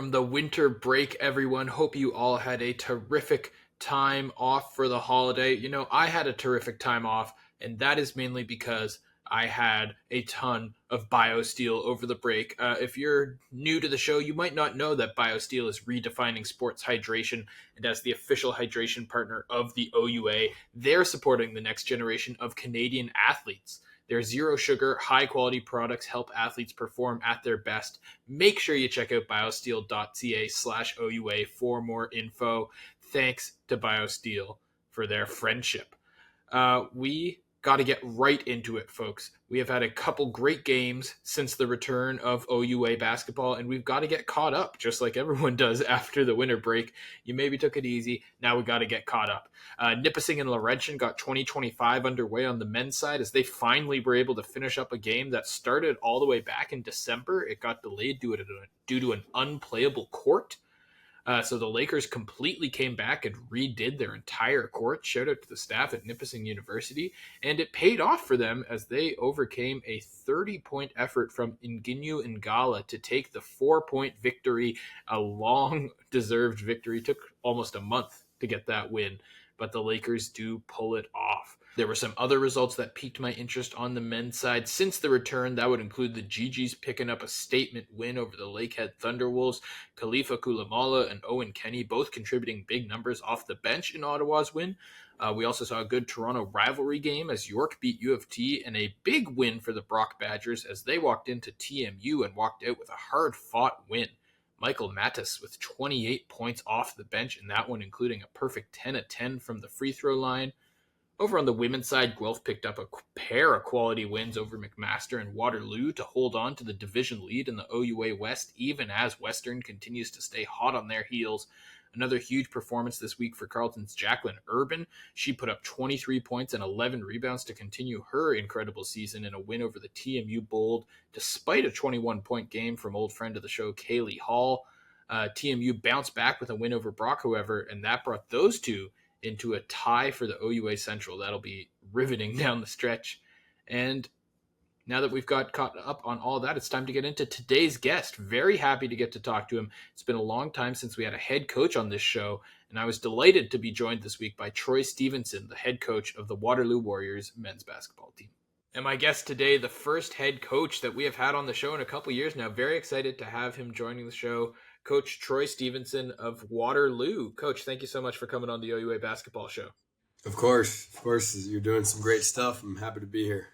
from the winter break, everyone. Hope you all had a terrific time off for the holiday. I had a terrific time off, and that is mainly because I had a ton of BioSteel over the break. If you're new to the show, you might not know that BioSteel is redefining sports hydration, and as the official hydration partner of the OUA, they're supporting the next generation of Canadian athletes. Their zero sugar, high quality products help athletes perform at their best. Make sure you check out biosteel.ca/OUA for more info. Thanks to BioSteel for their friendship. We got to get right into it, folks. We have had a couple great games since the return of OUA basketball, and we've got to get caught up, just like everyone does after the winter break. You maybe took it easy. Now we got to get caught up. Nipissing and Laurentian got 2025 underway on the men's side as they finally were able to finish up a game that started all the way back in December. It got delayed due to an unplayable court. So the Lakers completely came back and redid their entire court. Shout out to the staff at Nipissing University. And it paid off for them as they overcame a 30-point effort from Nginu Ngala to take the 4-point victory, a long-deserved victory. It took almost a month to get that win, but the Lakers do pull it off. There were some other results that piqued my interest on the men's side since the return. That would include the GGs picking up a statement win over the Lakehead Thunderwolves. Khalifa Koulamala and Owen Kenny both contributing big numbers off the bench in Ottawa's win. We also saw a good Toronto rivalry game as York beat U of T, and a big win for the Brock Badgers as they walked into TMU and walked out with a hard-fought win. Michael Mattis with 28 points off the bench in that one, including a perfect 10 of 10 from the free throw line. Over on the women's side, Guelph picked up a pair of quality wins over McMaster and Waterloo to hold on to the division lead in the OUA West, even as Western continues to stay hot on their heels. Another huge performance this week for Carleton's Jacqueline Urban. She put up 23 points and 11 rebounds to continue her incredible season in a win over the TMU Bold, despite a 21-point game from old friend of the show, Kaylee Hall. TMU bounced back with a win over Brock, however, and that brought those two into a tie for the OUA Central. That'll be riveting down the stretch. And now that we've got caught up on all that, it's time to get into today's guest. Very happy to get to talk to him. It's been a long time since we had a head coach on this show, and I was delighted to be joined this week by Troy Stevenson, the head coach of the Waterloo Warriors men's basketball team. And my guest today, the first head coach that we have had on the show in a couple years now. Very excited to have him joining the show. Coach Troy Stevenson of Waterloo. Coach, thank you so much for coming on the OUA basketball show. Of course. You're doing some great stuff. I'm happy to be here.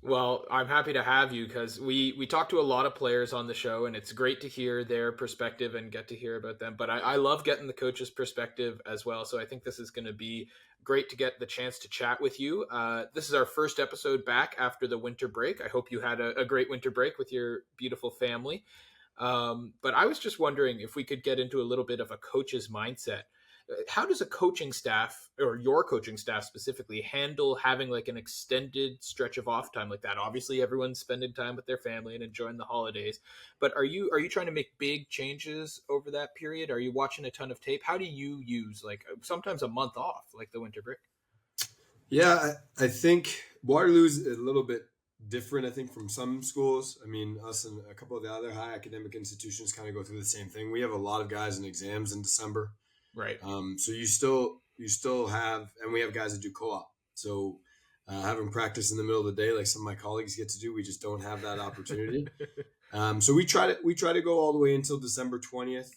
Well, I'm happy to have you because we talk to a lot of players on the show, and it's great to hear their perspective and get to hear about them. But I love getting the coach's perspective as well. So I think this is going to be great to get the chance to chat with you. This is our first episode back after the winter break. I hope you had a great winter break with your beautiful family. But I was just wondering if we could get into a little bit of a coach's mindset. How does a coaching staff, or your coaching staff specifically, handle having like an extended stretch of off time like that? Obviously, everyone's spending time with their family and enjoying the holidays. But are you trying to make big changes over that period? Are you watching a ton of tape? How do you use like sometimes a month off, like the winter break? Yeah, I think Waterloo's a little bit different, I think, from some schools. I mean, us and a couple of the other high academic institutions kind of go through the same thing. We have a lot of guys in exams in December. Right. So you still have, and we have guys that do co-op. So having practice in the middle of the day, like some of my colleagues get to do, we just don't have that opportunity. So we try to go all the way until December 20th,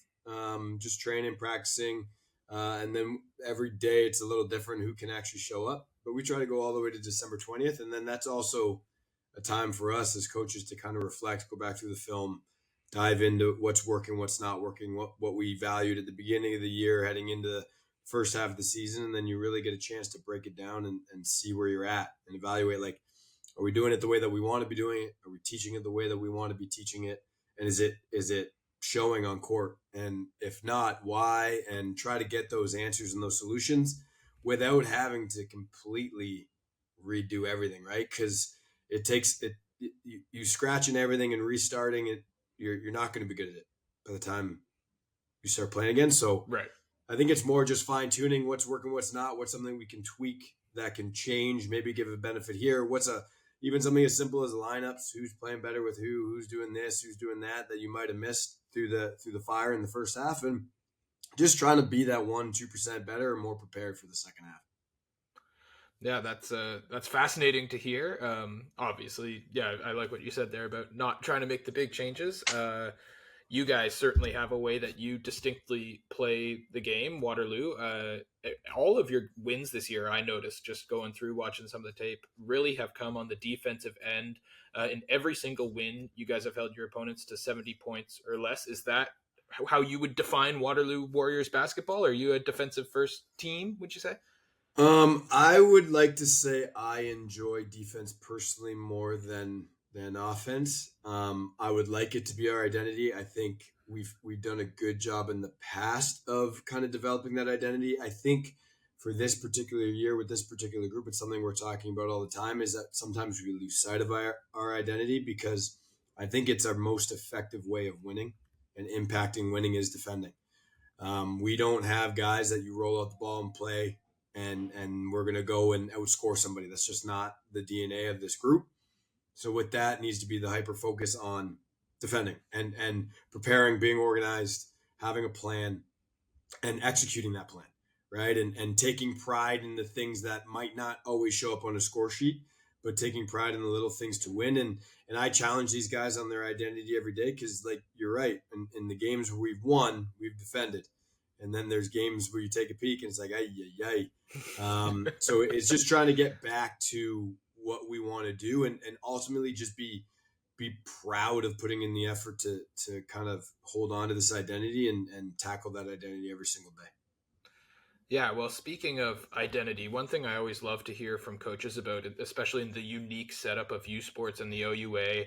just training, practicing, and then every day it's a little different who can actually show up. But we try to go all the way to December 20th, and then that's also a time for us as coaches to kind of reflect, go back through the film, dive into what's working, what's not working, what we valued at the beginning of the year, heading into the first half of the season. And then you really get a chance to break it down and see where you're at and evaluate, like, are we doing it the way that we want to be doing it? Are we teaching it the way that we want to be teaching it? And is it showing on court? And if not, why? And try to get those answers and those solutions without having to completely redo everything, right? Because it takes it. You scratching everything and restarting it, you're not going to be good at it by the time you start playing again. So right. I think it's more just fine tuning what's working, what's not, what's something we can tweak that can change, maybe give a benefit here. Even something as simple as lineups, who's playing better with who's doing this, who's doing that you might have missed. through the fire in the first half, and just trying to be that 1-2% better and more prepared for the second half. Yeah, that's fascinating to hear. Obviously, yeah, I like what you said there about not trying to make the big changes. You guys certainly have a way that you distinctly play the game, Waterloo. All of your wins this year, I noticed just going through watching some of the tape, really have come on the defensive end. In every single win, you guys have held your opponents to 70 points or less. Is that how you would define Waterloo Warriors basketball? Are you a defensive first team, would you say? I would like to say I enjoy defense personally more than offense. I would like it to be our identity. I think we've done a good job in the past of kind of developing that identity. I think for this particular year with this particular group, it's something we're talking about all the time, is that sometimes we lose sight of our identity, because I think it's our most effective way of winning and impacting winning is defending. We don't have guys that you roll out the ball and play and we're going to go and outscore somebody. That's just not the DNA of this group. So with that needs to be the hyper focus on defending and preparing, being organized, having a plan, and executing that plan, right? And taking pride in the things that might not always show up on a score sheet, but taking pride in the little things to win. And I challenge these guys on their identity every day, because, like, you're right. In the games where we've won, we've defended. And then there's games where you take a peek and it's like, ay, ay, ay. So it's just trying to get back to what we want to do, and ultimately just be proud of putting in the effort to kind of hold on to this identity and tackle that identity every single day. Yeah, well, speaking of identity, one thing I always love to hear from coaches about it, especially in the unique setup of U Sports and the OUA.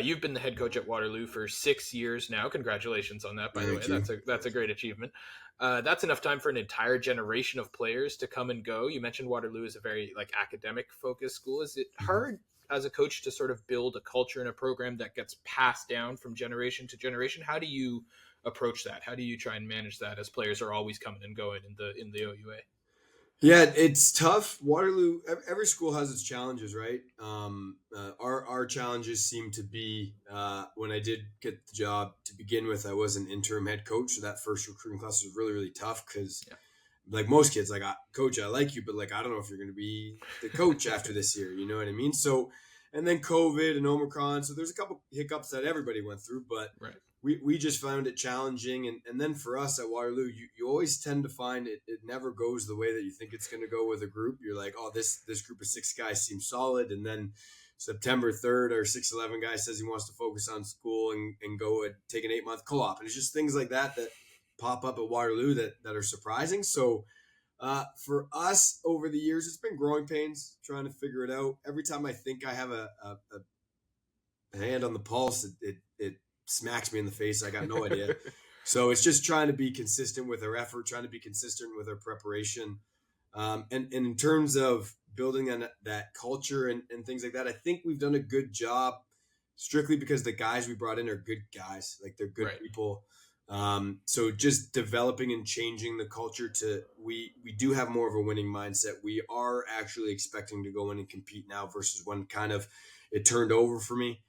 You've been the head coach at Waterloo for 6 years now. Congratulations on that, by the way. That's a great achievement. That's enough time for an entire generation of players to come and go. You mentioned Waterloo is a very academic focused school. Is it hard as a coach to sort of build a culture and a program that gets passed down from generation to generation? How do you approach that? How do you try and manage that as players are always coming and going in the OUA? Yeah, it's tough. Waterloo, every school has its challenges, right? Our challenges seem to be, when I did get the job to begin with, I was an interim head coach. So that first recruiting class was really, really tough, because like most kids, coach, I like you, but I don't know if you're going to be the coach after this year. You know what I mean? So, and then COVID and Omicron. So there's a couple hiccups that everybody went through, but right. We just found it challenging. And then for us at Waterloo, you always tend to find it never goes the way that you think it's going to go with a group. You're like, oh, this group of 6 guys seems solid. And then September 3rd, our 6'11" guy says he wants to focus on school and go and take an 8-month co-op. And it's just things like that pop up at Waterloo that are surprising. So for us over the years, it's been growing pains trying to figure it out. Every time I think I have a hand on the pulse, it smacks me in the face. I got no idea. So it's just trying to be consistent with our effort, trying to be consistent with our preparation. And in terms of building on that culture and things like that, I think we've done a good job, strictly because the guys we brought in are good guys. They're good right. people. So just developing and changing the culture to, we do have more of a winning mindset. We are actually expecting to go in and compete now, versus when kind of it turned over for me.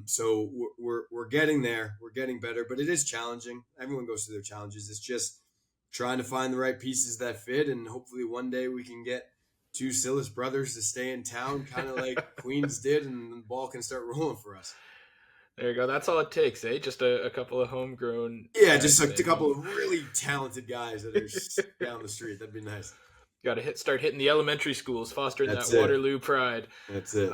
So we're getting there. We're getting better, but it is challenging. Everyone goes through their challenges. It's just trying to find the right pieces that fit, and hopefully one day we can get 2 Silas brothers to stay in town, kind of like Queens did, and the ball can start rolling for us. There you go. That's all it takes, eh? Just a couple of homegrown. Yeah, just a couple of really talented guys that are down the street. That'd be nice. Got to start hitting the elementary schools, fostering That's that it. Waterloo pride. That's it.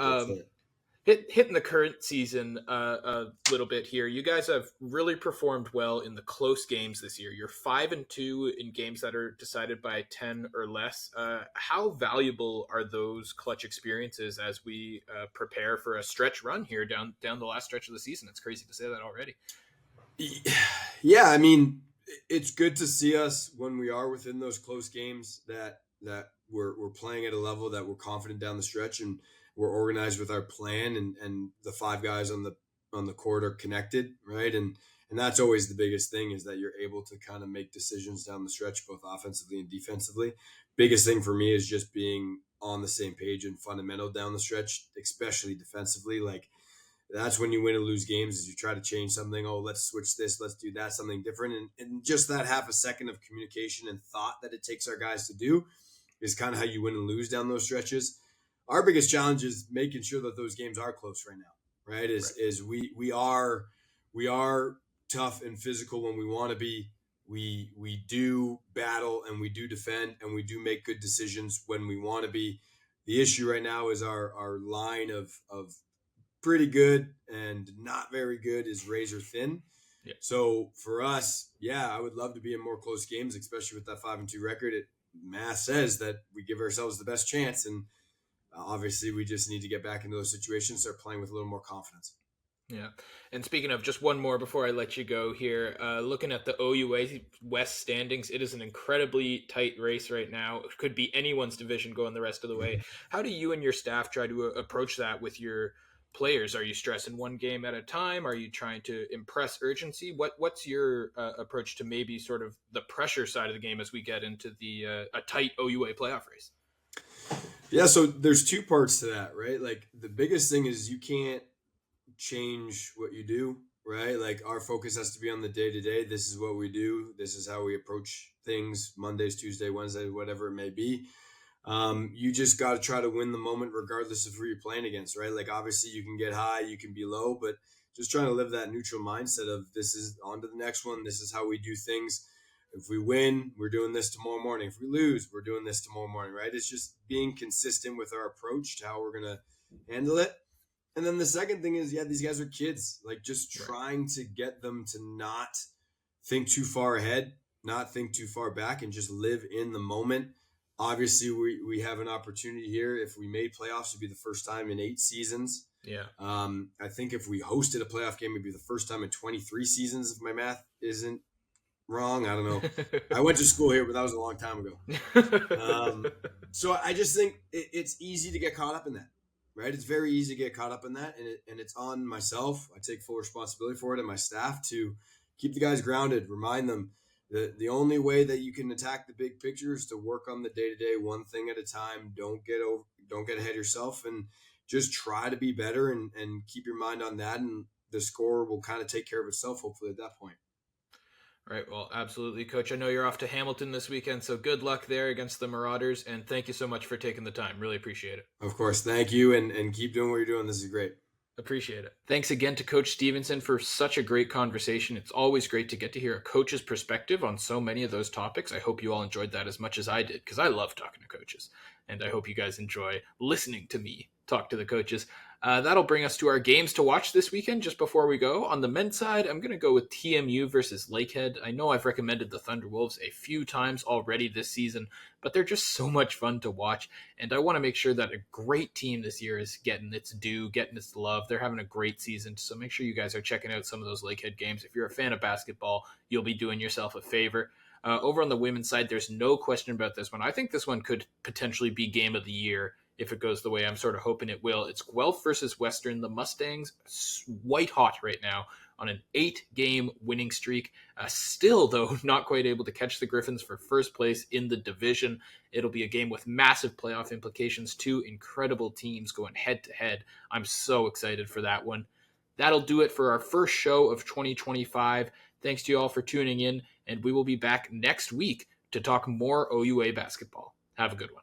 Hitting the current season a little bit here. You guys have really performed well in the close games this year. You're 5-2 in games that are decided by 10 or less. How valuable are those clutch experiences as we prepare for a stretch run here down the last stretch of the season? It's crazy to say that already. Yeah, I mean, it's good to see us when we are within those close games that we're playing at a level that we're confident down the stretch, and we're organized with our plan, and the 5 guys on the court are connected, right? And that's always the biggest thing, is that you're able to kind of make decisions down the stretch, both offensively and defensively. Biggest thing for me is just being on the same page and fundamental down the stretch, especially defensively. that's when you win and lose games, is you try to change something. Oh, let's switch this, let's do that, something different. And just that half a second of communication and thought that it takes our guys to do is kind of how you win and lose down those stretches. Our biggest challenge is making sure that those games are close right now, right? Is we are tough and physical when we want to be. We do battle and we do defend and we do make good decisions when we want to be. The issue right now is our line of pretty good and not very good is razor thin. Yeah. So for us, I would love to be in more close games, especially with that 5-2 record. Math says that we give ourselves the best chance, and obviously we just need to get back into those situations, start playing with a little more confidence. Yeah. And speaking of, just one more before I let you go here, looking at the OUA West standings, it is an incredibly tight race right now. It could be anyone's division going the rest of the way. How do you and your staff try to approach that with your players? Are you stressing one game at a time? Are you trying to impress urgency? What's your approach to maybe sort of the pressure side of the game as we get into the a tight OUA playoff race? Yeah, so there's two parts to that, right? Like the biggest thing is you can't change what you do, right? Like our focus has to be on the day to day. This is what we do. This is how we approach things Mondays, Tuesday, Wednesday, whatever it may be. You just got to try to win the moment regardless of who you're playing against, right? Like obviously you can get high, you can be low, but just trying to live that neutral mindset of this is on to the next one. This is how we do things. If we win, we're doing this tomorrow morning. If we lose, we're doing this tomorrow morning, right? It's just being consistent with our approach to how we're going to handle it. And then the second thing is, these guys are kids. Like just trying to get them to not think too far ahead, not think too far back, and just live in the moment. Obviously, we have an opportunity here. If we made playoffs, it'd be the first time in 8 seasons. Yeah. I think if we hosted a playoff game, it'd be the first time in 23 seasons, if my math isn't wrong. I don't know. I went to school here, but that was a long time ago. So I just think it's easy to get caught up in that. Right, it's very easy to get caught up in that, and it's on myself. I take full responsibility for it, and my staff to keep the guys grounded. Remind them that the only way that you can attack the big picture is to work on the day to day, one thing at a time. Don't get ahead of yourself, and just try to be better and keep your mind on that. And the score will kind of take care of itself, hopefully, at that point. Right. Well, absolutely, Coach. I know you're off to Hamilton this weekend, so good luck there against the Marauders, and thank you so much for taking the time. Really appreciate it. Of course. Thank you, and keep doing what you're doing. This is great. Appreciate it. Thanks again to Coach Stevenson for such a great conversation. It's always great to get to hear a coach's perspective on so many of those topics. I hope you all enjoyed that as much as I did, because I love talking to coaches, and I hope you guys enjoy listening to me talk to the coaches. That'll bring us to our games to watch this weekend. Just before we go, on the men's side, I'm going to go with TMU versus Lakehead. I know I've recommended the Thunderwolves a few times already this season, but they're just so much fun to watch, and I want to make sure that a great team this year is getting its due, getting its love. They're having a great season, so make sure you guys are checking out some of those Lakehead games. If you're a fan of basketball, you'll be doing yourself a favor. Over on the women's side, there's no question about this one. I think this one could potentially be game of the year if it goes the way I'm sort of hoping it will. It's Guelph versus Western. The Mustangs, white hot right now on an 8-game winning streak. Still, though, not quite able to catch the Griffins for first place in the division. It'll be a game with massive playoff implications. 2 incredible teams going head-to-head. I'm so excited for that one. That'll do it for our first show of 2025. Thanks to you all for tuning in, and we will be back next week to talk more OUA basketball. Have a good one.